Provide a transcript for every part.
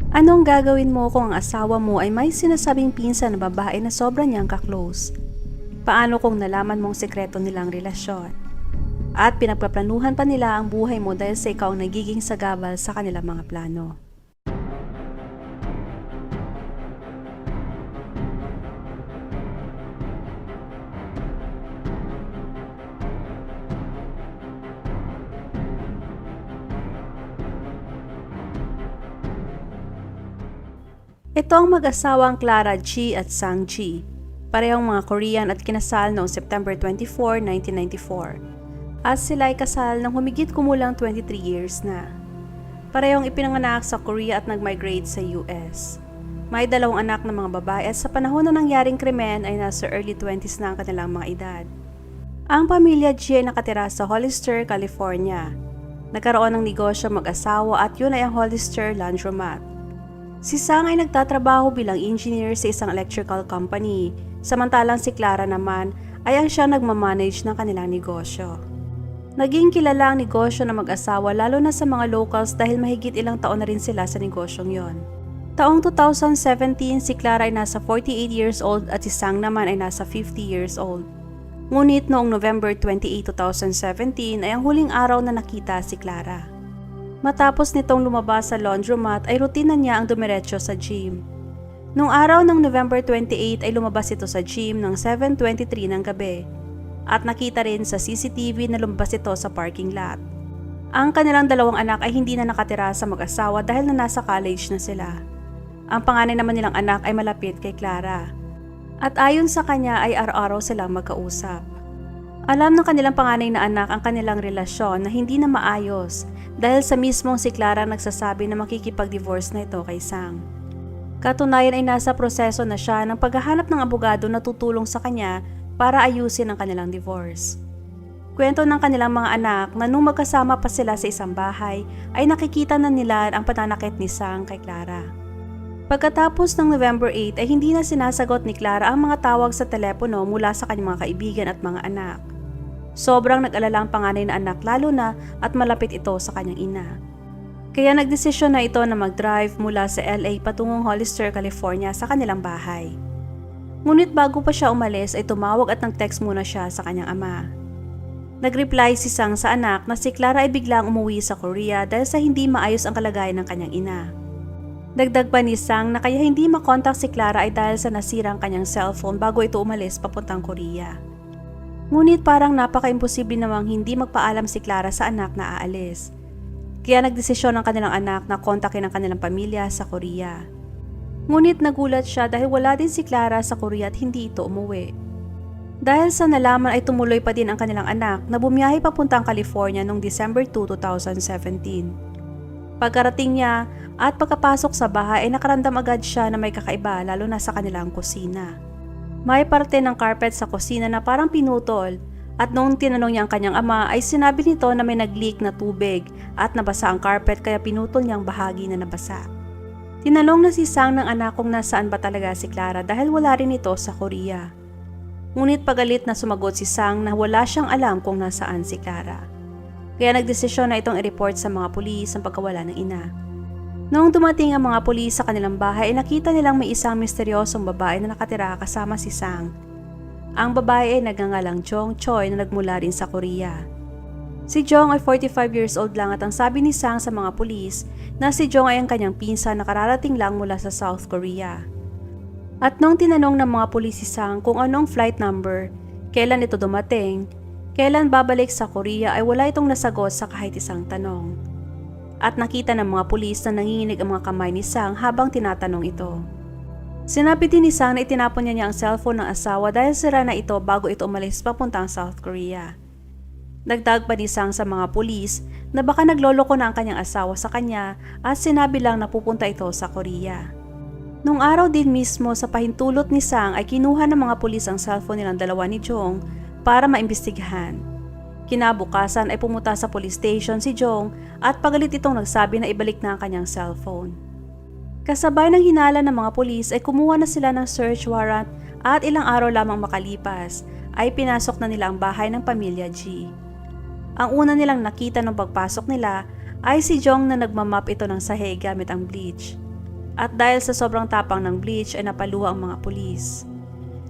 Anong gagawin mo kung ang asawa mo ay may sinasabing pinsan na babae na sobrang niyang ka-close? Paano kung nalaman mong sekreto nilang relasyon? At pinagpaplanuhan pa nila ang buhay mo dahil sa ikaw ang nagiging sagabal sa kanilang mga plano? Ito ang mag-asawang Clara G at Sang G. Parehong mga Korean at kinasal noong September 24, 1994. At sila ay kasal ng humigit kumulang 23 years na. Parehong ipinanganak sa Korea at nag-migrate sa US. May 2 anak na mga babae at sa panahon na nangyaring krimen ay nasa early 20s na ang kanilang mga edad. Ang pamilya G ay nakatira sa Hollister, California. Nagkaroon ng negosyo mag-asawa at yun ay ang Hollister Laundromat. Si Sang ay nagtatrabaho bilang engineer sa isang electrical company, samantalang si Clara naman ay ang siya nagmamanage ng kanilang negosyo. Naging kilala ang negosyo ng mag-asawa lalo na sa mga locals dahil mahigit ilang taon na rin sila sa negosyong yon. Taong 2017, si Clara ay nasa 48 years old at si Sang naman ay nasa 50 years old. Ngunit noong November 28, 2017 ay ang huling araw na nakita si Clara. Matapos nitong lumabas sa laundromat ay rutina niya ang dumiretso sa gym. Noong araw ng November 28 ay lumabas ito sa gym ng 7:23 ng gabi at nakita rin sa CCTV na lumabas ito sa parking lot. Ang kanilang 2 anak ay hindi na nakatira sa mag-asawa dahil na nasa college na sila. Ang panganay naman nilang anak ay malapit kay Clara. At ayon sa kanya ay araw-araw silang magkausap. Alam ng kanilang panganay na anak ang kanilang relasyon na hindi na maayos dahil sa mismong si Clara nagsasabi na makikipag-divorce na ito kay Sang. Katunayan ay nasa proseso na siya ng paghahanap ng abogado na tutulong sa kanya para ayusin ang kanilang divorce. Kwento ng kanilang mga anak na nung magkasama pa sila sa isang bahay ay nakikita na nila ang pananakit ni Sang kay Clara. Pagkatapos ng November 8 ay hindi na sinasagot ni Clara ang mga tawag sa telepono mula sa kanyang mga kaibigan at mga anak. Sobrang nag-alala ang panganay na anak lalo na at malapit ito sa kanyang ina. Kaya nagdesisyon na ito na mag-drive mula sa LA patungong Hollister, California sa kanilang bahay. Ngunit bago pa siya umalis ay tumawag at nag-text muna siya sa kanyang ama. Nag-reply si Sang sa anak na si Clara ay biglang umuwi sa Korea dahil sa hindi maayos ang kalagayan ng kanyang ina. Dagdag pa ni Sang na kaya hindi makontak si Clara ay dahil sa nasirang kanyang cellphone bago ito umalis papuntang Korea. Ngunit parang napaka-imposible namang hindi magpaalam si Clara sa anak na aalis. Kaya nagdesisyon ng kanilang anak na kontakin ang kanilang pamilya sa Korea. Ngunit nagulat siya dahil wala din si Clara sa Korea at hindi ito umuwi. Dahil sa nalaman ay tumuloy pa din ang kanilang anak na bumiyahe papuntang California noong December 2, 2017. Pagkarating niya at pagkapasok sa bahay ay nakaramdam agad siya na may kakaiba lalo na sa kanilang kusina. May parte ng carpet sa kusina na parang pinutol at noong tinanong niya ang kanyang ama ay sinabi nito na may nag-leak na tubig at nabasa ang carpet kaya pinutol niyang bahagi na nabasa. Tinanong na si Sang ng anak kung nasaan ba talaga si Clara dahil wala rin ito sa Korea. Ngunit pagalit na sumagot si Sang na wala siyang alam kung nasaan si Clara. Kaya nagdesisyon na itong i-report sa mga pulis ang pagkawala ng ina. Noong dumating ang mga pulis sa kanilang bahay ay nakita nilang may isang misteryosong babae na nakatira kasama si Sang. Ang babae ay nagngangalang Jong Choi na nagmula rin sa Korea. Si Jong ay 45 years old lang at ang sabi ni Sang sa mga pulis na si Jong ay ang kanyang pinsan na kararating lang mula sa South Korea. At noong tinanong ng mga pulis si Sang kung anong flight number, kailan ito dumating, kailan babalik sa Korea ay wala itong nasagot sa kahit isang tanong. At nakita ng mga pulis na nanginginig ang mga kamay ni Sang habang tinatanong ito. Sinabi din ni Sang na itinapon niya ang cellphone ng asawa dahil sira na ito bago ito umalis papuntang South Korea. Dagdag pa ni Sang sa mga pulis na baka nagloloko na ang kanyang asawa sa kanya at sinabi lang na pupunta ito sa Korea. Nung araw din mismo sa pahintulot ni Sang ay kinuha ng mga pulis ang cellphone nilang dalawa ni Jong para maimbestigahan. Kinabukasan ay pumunta sa police station si Jong at pagalit itong nagsabi na ibalik na ang kanyang cellphone. Kasabay ng hinala ng mga pulis ay kumuha na sila ng search warrant at ilang araw lamang makalipas ay pinasok na nila ang bahay ng pamilya G. Ang una nilang nakita nung pagpasok nila ay si Jong na nagmamap ito ng sahig gamit ang bleach. At dahil sa sobrang tapang ng bleach ay napaluha ang mga pulis.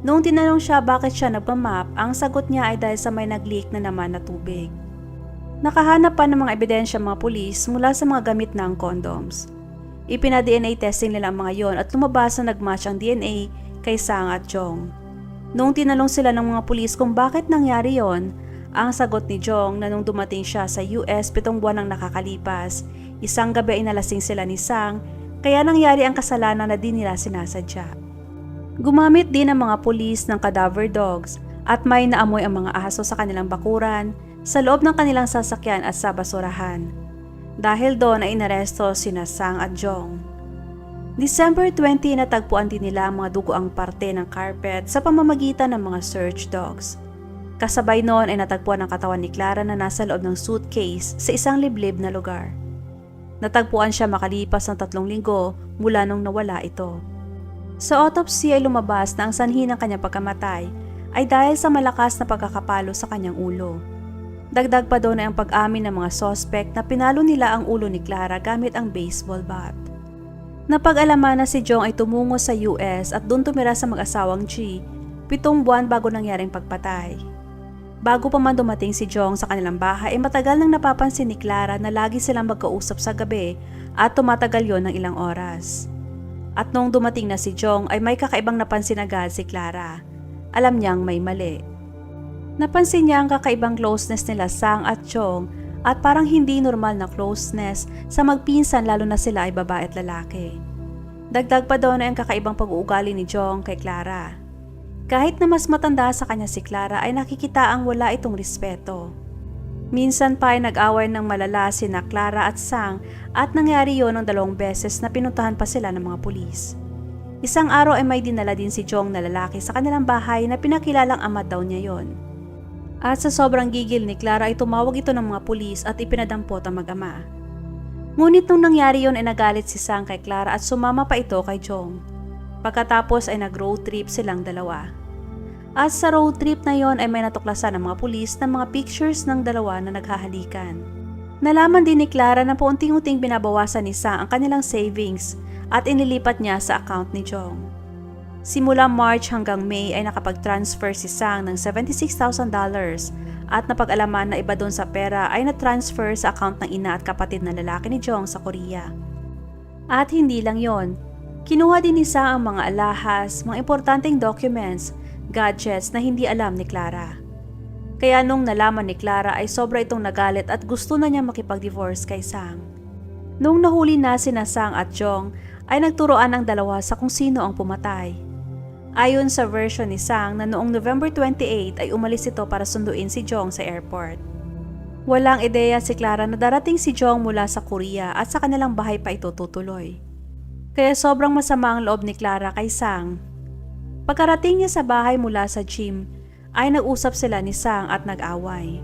Noong tinanong siya bakit siya nagmamap, ang sagot niya ay dahil sa may nag-leak na naman na tubig. Nakahanap pa ng mga ebidensya mga pulis mula sa mga gamit ng condoms. Ipina-DNA testing nila ang mga yon at lumabas na nagmatch ang DNA kay Sang at Jong. Noong tinanong sila ng mga pulis kung bakit nangyari yon, ang sagot ni Jong na nung dumating siya sa US 7 buwan ang nakakalipas, isang gabi ay nalasing sila ni Sang, kaya nangyari ang kasalanan na di nila sinasadya. Gumamit din ang mga pulis ng cadaver dogs at may naamoy ang mga aso sa kanilang bakuran, sa loob ng kanilang sasakyan at sa basurahan. Dahil doon ay inaresto sina Sang at Jong. December 20 natagpuan din nila ang mga dugoang parte ng carpet sa pamamagitan ng mga search dogs. Kasabay noon ay natagpuan ang katawan ni Clara na nasa loob ng suitcase sa isang liblib na lugar. Natagpuan siya makalipas ng 3 linggo mula nung nawala ito. Sa autopsy ay lumabas na ang sanhi ng kanyang pagkamatay ay dahil sa malakas na pagkakapalo sa kanyang ulo. Dagdag pa doon ay ang pag-amin ng mga suspect na pinalo nila ang ulo ni Clara gamit ang baseball bat. Napag-alaman na si Jong ay tumungo sa US at doon tumira sa mag-asawang G 7 buwan bago nangyaring pagpatay. Bago pa man dumating si Jong sa kanilang bahay ay matagal nang napapansin ni Clara na lagi silang magkausap sa gabi at tumatagal yon ng ilang oras. At noong dumating na si Jong ay may kakaibang napansin agad si Clara. Alam niyang may mali. Napansin niya ang kakaibang closeness nila Sang at Jong at parang hindi normal na closeness sa magpinsan lalo na sila ay babae at lalaki. Dagdag pa doon ay ang kakaibang pag-uugali ni Jong kay Clara. Kahit na mas matanda sa kanya si Clara ay nakikita ang wala itong respeto. Minsan pa ay nag-away ng malala sina Clara at Sang at nangyari yon ng 2 beses na pinuntahan pa sila ng mga pulis. Isang araw ay may dinala din si Jong na lalaki sa kanilang bahay na pinakilalang ama daw niya yon. At sa sobrang gigil ni Clara ay tumawag ito ng mga pulis at ipinadampot ang mag-ama. Ngunit nung nangyari yon ay nagalit si Sang kay Clara at sumama pa ito kay Jong. Pagkatapos ay nag-road trip silang dalawa. At sa road trip na yon ay may natuklasan ng mga pulis ng mga pictures ng dalawa na naghahalikan. Nalaman din ni Clara na paunting-unting binabawasan ni Sang ang kanilang savings at inilipat niya sa account ni Jong. Simula March hanggang May ay nakapag-transfer si Sang ng $76,000 at napag-alaman na iba doon sa pera ay na-transfer sa account ng ina at kapatid na lalaki ni Jong sa Korea. At hindi lang yon, kinuha din ni Sang ang mga alahas, mga importanteng documents, gadgets na hindi alam ni Clara. Kaya nung nalaman ni Clara ay sobra itong nagalit at gusto na niya makipag-divorce kay Sang. Nung nahuli na sina Sang at Jong ay nagturoan ang dalawa sa kung sino ang pumatay. Ayon sa version ni Sang na noong November 28 ay umalis ito para sunduin si Jong sa airport. Walang ideya si Clara na darating si Jong mula sa Korea at sa kanilang bahay pa ito tutuloy. Kaya sobrang masama ang loob ni Clara kay Sang. Pagkarating niya sa bahay mula sa gym, ay nag-usap sila ni Sang at nag-away.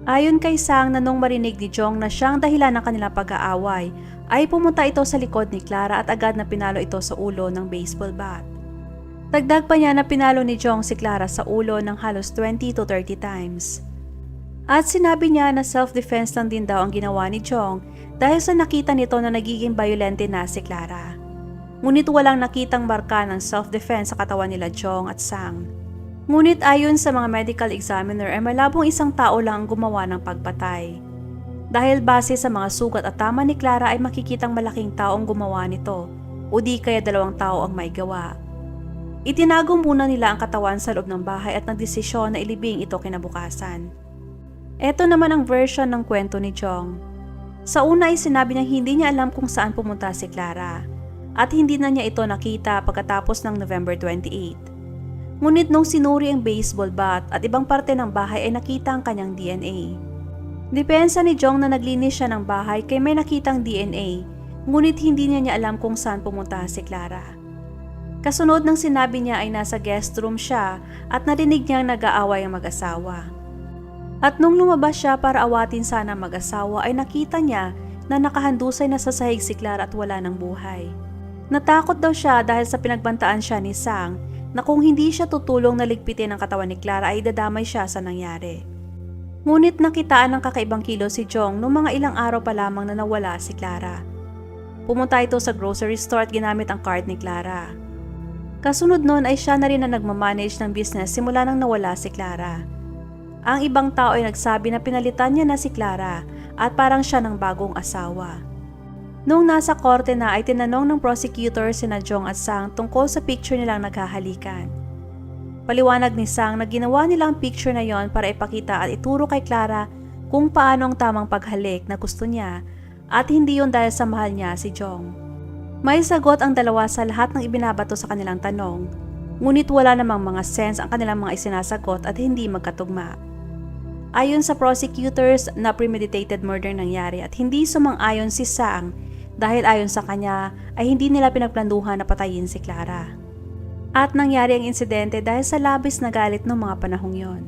Ayon kay Sang na nung marinig ni Jong na siyang dahilan ng kanilang pag-aaway, ay pumunta ito sa likod ni Clara at agad na pinalo ito sa ulo ng baseball bat. Dagdag pa niya na pinalo ni Jong si Clara sa ulo ng halos 20 to 30 times. At sinabi niya na self-defense lang din daw ang ginawa ni Jong dahil sa nakita nito na nagiging violente na si Clara. Ngunit walang nakitang marka ng self-defense sa katawan nila Jong at Sang. Ngunit ayon sa mga medical examiner ay malabong isang tao lang ang gumawa ng pagpatay. Dahil base sa mga sugat at tama ni Clara ay makikitang malaking tao ang gumawa nito o di kaya 2 tao ang may gawa. Itinago muna nila ang katawan sa loob ng bahay at nagdesisyon na ilibing ito kinabukasan. Ito naman ang version ng kwento ni Jong. Sa una ay sinabi niya hindi niya alam kung saan pumunta si Clara at hindi na niya ito nakita pagkatapos ng November 28. Ngunit nung sinuri ang baseball bat at ibang parte ng bahay ay nakita ang kanyang DNA. Depensa ni Jong na naglinis siya ng bahay kay may nakitang DNA, ngunit hindi niya alam kung saan pumunta si Clara. Kasunod ng sinabi niya ay nasa guest room siya at narinig niyang nag-aaway ang mag-asawa. At nung lumabas siya para awatin sana ang mag-asawa ay nakita niya na nakahandusay na sa sahig si Clara at wala ng buhay. Natakot daw siya dahil sa pinagbantaan siya ni Sang na kung hindi siya tutulong na ligpitin ang katawan ni Clara ay dadamay siya sa nangyari. Ngunit nakitaan ng kakaibang kilos si Jong noong mga ilang araw pa lamang na nawala si Clara. Pumunta ito sa grocery store at ginamit ang card ni Clara. Kasunod nun ay siya na rin ang nagmamanage ng business simula nang nawala si Clara. Ang ibang tao ay nagsabi na pinalitan niya na si Clara at parang siya ng bagong asawa. Nung nasa korte na ay tinanong ng prosecutor sina Jong at Sang tungkol sa picture nilang naghahalikan. Paliwanag ni Sang na ginawa nila ang picture na yon para ipakita at ituro kay Clara kung paano ang tamang paghalik na gusto niya at hindi yon dahil sa mahal niya si Jong. May sagot ang dalawa sa lahat ng ibinabato sa kanilang tanong, ngunit wala namang mga sense ang kanilang mga isinasagot at hindi magkatugma. Ayon sa prosecutors na premeditated murder nangyari at hindi sumang-ayon si Sang dahil ayon sa kanya ay hindi nila pinagplanuhan na patayin si Clara. At nangyari ang insidente dahil sa labis na galit ng mga panahong yon.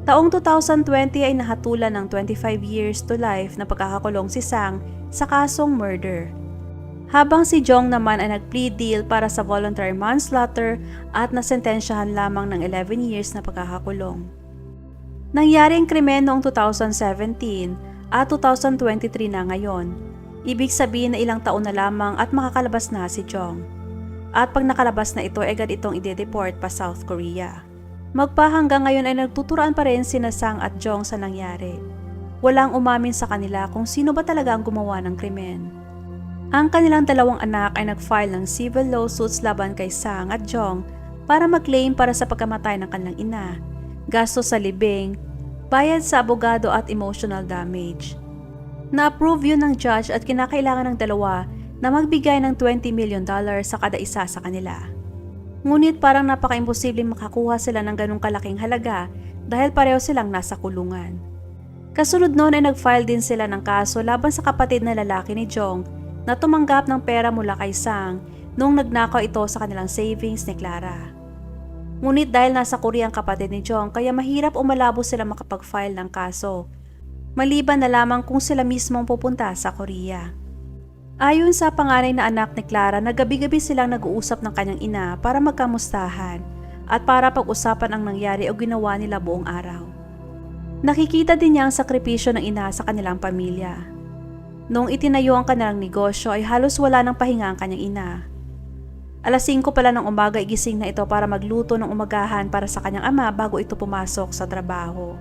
Taong 2020 ay nahatulan ng 25 years to life na pagkakakulong si Sang sa kasong murder. Habang si Jong naman ay nag-plea deal para sa voluntary manslaughter at nasentensyahan lamang ng 11 years na pagkakakulong. Nangyari ang krimen noong 2017 at 2023 na ngayon. Ibig sabihin na ilang taon na lamang at makakalabas na si Jong. At pag nakalabas na ito, agad itong ide-deport pa South Korea. Magpa hanggang ngayon ay nagtuturoan pa rin sina Sang at Jong sa nangyari. Walang umamin sa kanila kung sino ba talaga ang gumawa ng krimen. Ang kanilang dalawang anak ay nag-file ng civil lawsuits laban kay Sang at Jong para mag-claim para sa pagkamatay ng kanilang ina, gastos sa libing, bayad sa abogado at emotional damage. Na-approve yun ng judge at kinakailangan ng dalawa na magbigay ng $20 million sa kada isa sa kanila. Ngunit parang napaka-imposibleng makakuha sila ng ganong kalaking halaga dahil pareho silang nasa kulungan. Kasunod noon ay nag-file din sila ng kaso laban sa kapatid na lalaki ni Jong na tumanggap ng pera mula kay Sang nung nagnakaw ito sa kanilang savings ni Clara. Ngunit dahil nasa Korea ang kapatid ni Jong kaya mahirap o malabo sila makapag-file ng kaso, maliban na lamang kung sila mismong pupunta sa Korea. Ayon sa panganay na anak ni Clara na gabi-gabi silang nag-uusap ng kanyang ina para magkamustahan at para pag-usapan ang nangyari o ginawa nila buong araw. Nakikita din niya ang sakripisyo ng ina sa kanilang pamilya. Noong itinayo ang kanilang negosyo ay halos wala ng pahinga ang kanyang ina. Alas 5 pala ng umaga igising na ito para magluto ng umagahan para sa kanyang ama bago ito pumasok sa trabaho.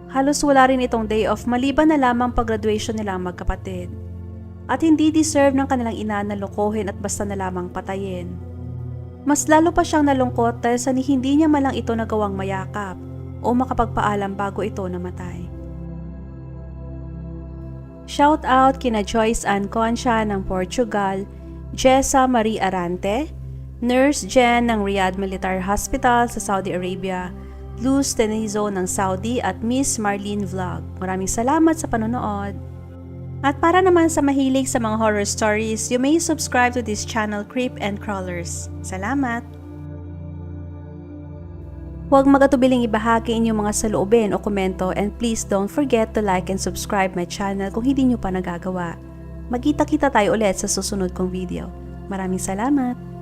Halos wala rin itong day off maliban na lamang pag-graduation nilang magkapatid. At hindi deserve ng kanilang ina na lokohin at basta na lamang patayin. Mas lalo pa siyang nalungkot dahil sa hindi niya malang ito nagawang mayakap o makapagpaalam bago ito namatay. Shout out kina Joyce Ann Concha ng Portugal, Jessa Marie Arante, Nurse Jen ng Riyadh Military Hospital sa Saudi Arabia, Luz Tenizo ng Saudi at Miss Marlene Vlog. Maraming salamat sa panonood. At para naman sa mahilig sa mga horror stories, you may subscribe to this channel Creep and Crawlers. Salamat! Huwag magatubiling ibahagi inyong mga saloobin o komento and please don't forget to like and subscribe my channel kung hindi nyo pa nagagawa. Magkita-kita tayo ulit sa susunod kong video. Maraming salamat!